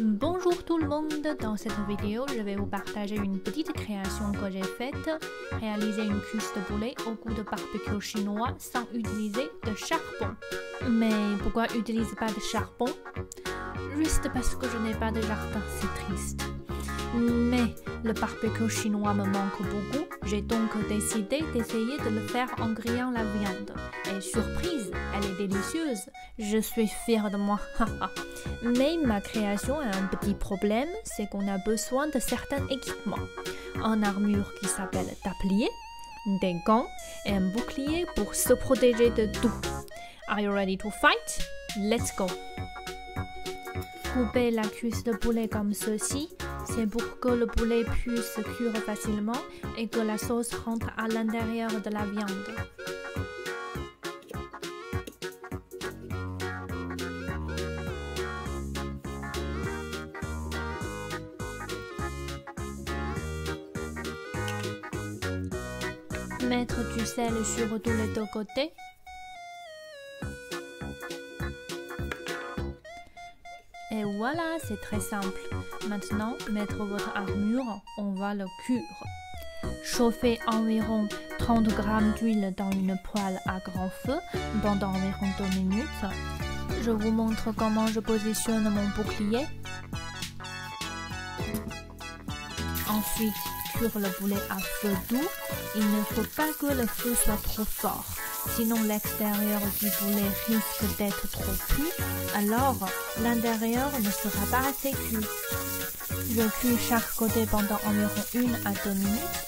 Bonjour tout le monde, dans cette vidéo je vais vous partager une petite création que j'ai faite, réaliser une cuisse de poulet au goût de barbecue chinois sans utiliser de charbon. Mais pourquoi utiliser pas de charbon? Juste parce que je n'ai pas de jardin, c'est triste. Mais le barbecue chinois me manque beaucoup, j'ai donc décidé d'essayer de le faire en grillant la viande. Et surprise, elle est délicieuse, je suis fière de moi. Mais ma création a un petit problème, c'est qu'on a besoin de certains équipements. Une armure qui s'appelle tablier, des gants et un bouclier pour se protéger de tout. Are you ready to fight? Let's go! Couper la cuisse de poulet comme ceci, c'est pour que le poulet puisse cuire facilement et que la sauce rentre à l'intérieur de la viande. Mettre du sel sur tous les deux côtés. Et voilà, c'est très simple. Maintenant, mettre votre armure, on va le cuire. Chauffer environ 30 g d'huile dans une poêle à grand feu pendant environ 2 minutes. Je vous montre comment je positionne mon bouclier. Ensuite, cuire le poulet à feu doux. Il ne faut pas que le feu soit trop fort. Sinon l'extérieur du poulet risque d'être trop cuit, alors l'intérieur ne sera pas assez cuit. Je cuis chaque côté pendant environ 1 à 2 minutes.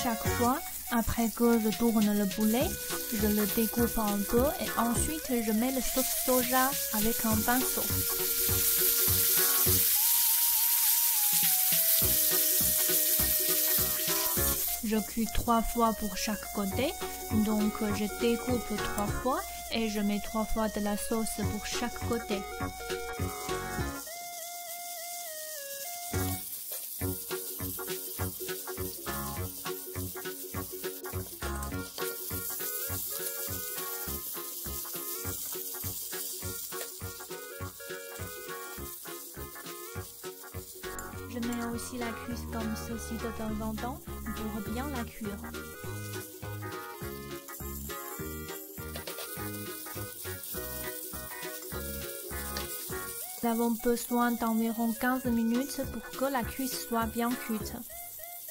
Chaque fois, après que je tourne le poulet, je le découpe un peu et ensuite je mets le sauce soja avec un pinceau. Je cuis 3 fois pour chaque côté, donc je découpe 3 fois et je mets 3 fois de la sauce pour chaque côté. Je mets aussi la cuisse comme ceci de temps en temps pour bien la cuire. Nous avons besoin d'environ 15 minutes pour que la cuisse soit bien cuite.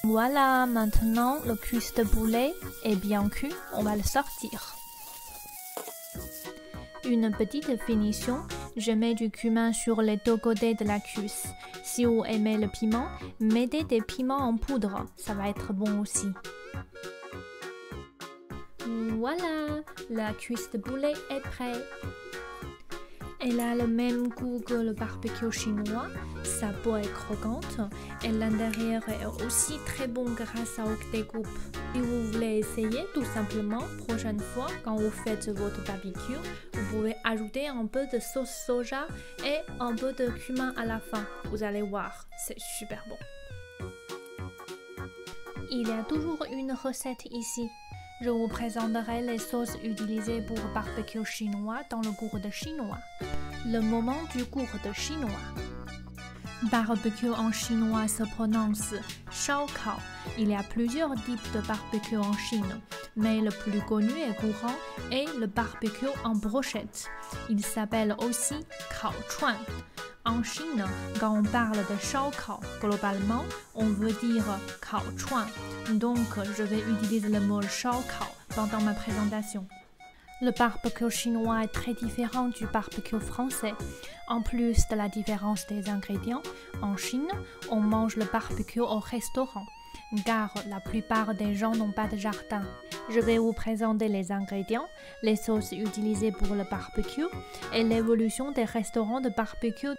Voilà, maintenant le cuisse de poulet est bien cuit, on va le sortir. Une petite finition, je mets du cumin sur les deux côtés de la cuisse. Si vous aimez le piment, mettez des piments en poudre, ça va être bon aussi. Voilà, la cuisse de poulet est prête. Elle a le même goût que le barbecue chinois, sa peau est croquante et l'intérieur est aussi très bon grâce aux découpes. Si vous voulez essayer, tout simplement, prochaine fois quand vous faites votre barbecue, vous pouvez ajouter un peu de sauce soja et un peu de cumin à la fin. Vous allez voir, c'est super bon. Il y a toujours une recette ici. Je vous présenterai les sauces utilisées pour barbecue chinois dans le cours de chinois. Le moment du cours de chinois. Barbecue en chinois se prononce Shaokao. Il y a plusieurs types de barbecue en Chine, mais le plus connu et courant est le barbecue en brochette. Il s'appelle aussi Kaochuan. En Chine, quand on parle de Shaokao, globalement, on veut dire Kaochuan. Donc, je vais utiliser le mot Shaokao pendant ma présentation. Le barbecue chinois est très différent du barbecue français. En plus de la différence des ingrédients, en Chine, on mange le barbecue au restaurant, car la plupart des gens n'ont pas de jardin. Je vais vous présenter les ingrédients, les sauces utilisées pour le barbecue et l'évolution des restaurants de barbecue.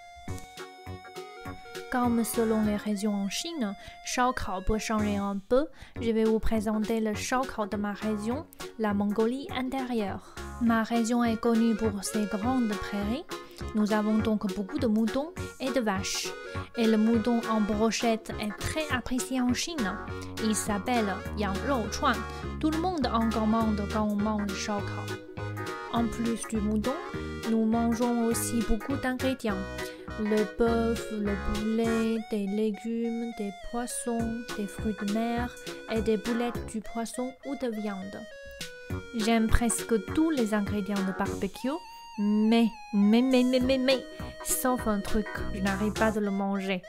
Comme selon les régions en Chine, Shaokao peut changer un peu. Je vais vous présenter le Shaokao de ma région, la Mongolie intérieure. Ma région est connue pour ses grandes prairies. Nous avons donc beaucoup de moutons et de vaches. Et le mouton en brochette est très apprécié en Chine. Il s'appelle Yang Rou Chuan. Tout le monde en commande quand on mange Shaokao. En plus du mouton, nous mangeons aussi beaucoup d'ingrédients. le bœuf, le poulet, des légumes, des poissons, des fruits de mer et des boulettes du poisson ou de viande. J'aime presque tous les ingrédients de barbecue, mais, sauf un truc, je n'arrive pas de le manger.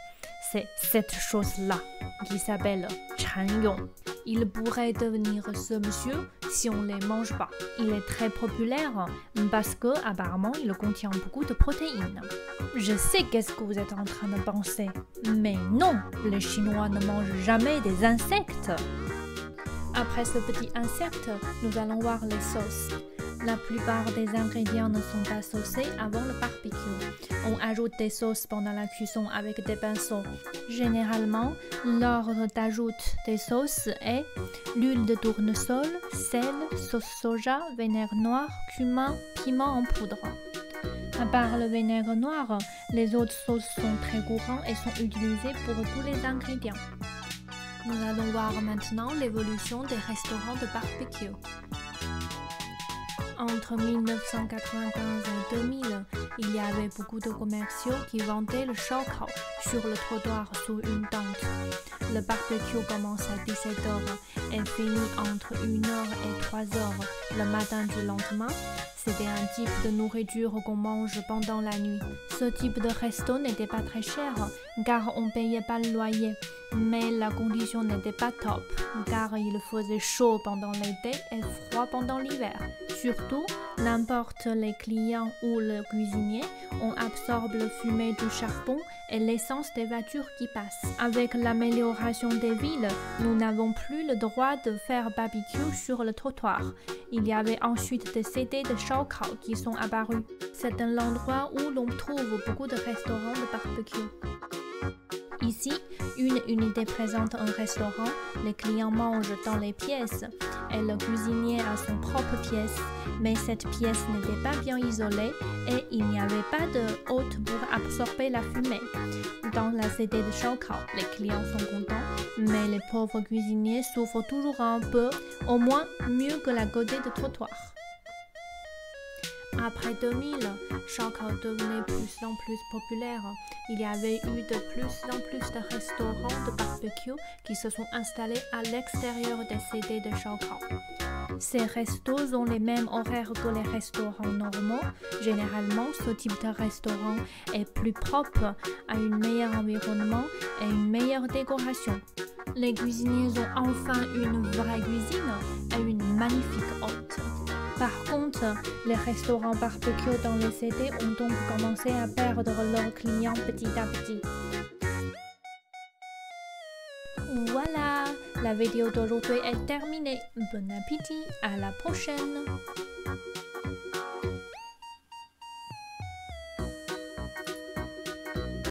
C'est cette chose-là qui s'appelle Chanyong. Il pourrait devenir ce monsieur si on ne les mange pas. Il est très populaire parce que apparemment il contient beaucoup de protéines. Je sais qu'est-ce que vous êtes en train de penser, mais non, les Chinois ne mangent jamais des insectes. Après ce petit insecte, nous allons voir les sauces. La plupart des ingrédients ne sont pas saucés avant le barbecue. On ajoute des sauces pendant la cuisson avec des pinceaux. Généralement, l'ordre d'ajout des sauces est l'huile de tournesol, sel, sauce soja, vinaigre noir, cumin, piment en poudre. À part le vinaigre noir, les autres sauces sont très courantes et sont utilisées pour tous les ingrédients. Nous allons voir maintenant l'évolution des restaurants de barbecue. Entre 1995 et 2000, il y avait beaucoup de commerciaux qui vendaient le Shaokao sur le trottoir sous une tente. Le barbecue commence à 17h et finit entre 1h et 3h le matin du lendemain. C'était un type de nourriture qu'on mange pendant la nuit. Ce type de resto n'était pas très cher car on ne payait pas le loyer. Mais la condition n'était pas top car il faisait chaud pendant l'été et froid pendant l'hiver. Surtout, n'importe les clients ou le cuisinier, on absorbe le fumée du charbon et l'essence des voitures qui passent. Avec l'amélioration des villes, nous n'avons plus le droit de faire barbecue sur le trottoir. Il y avait ensuite des CD de Shaokao qui sont apparus. C'est un endroit où l'on trouve beaucoup de restaurants de barbecue. Ici, une unité présente un restaurant, les clients mangent dans les pièces et le cuisinier a son propre pièce, mais cette pièce n'était pas bien isolée et il n'y avait pas de hôte pour absorber la fumée. Dans la CD de Shaokao, les clients sont contents, mais les pauvres cuisiniers souffrent toujours un peu, au moins mieux que la godée de trottoir. Après 2000, Shaokao devenait plus en plus populaire. Il y avait eu de plus en plus de restaurants de barbecue qui se sont installés à l'extérieur des CD de Shaokao. Ces restos ont les mêmes horaires que les restaurants normaux. Généralement, ce type de restaurant est plus propre, a un meilleur environnement et une meilleure décoration. Les cuisiniers ont enfin une vraie cuisine et une magnifique hôte. Par contre, les restaurants barbecue dans les CD ont donc commencé à perdre leurs clients petit à petit. Voilà, la vidéo d'aujourd'hui est terminée. Bon appétit, à la prochaine!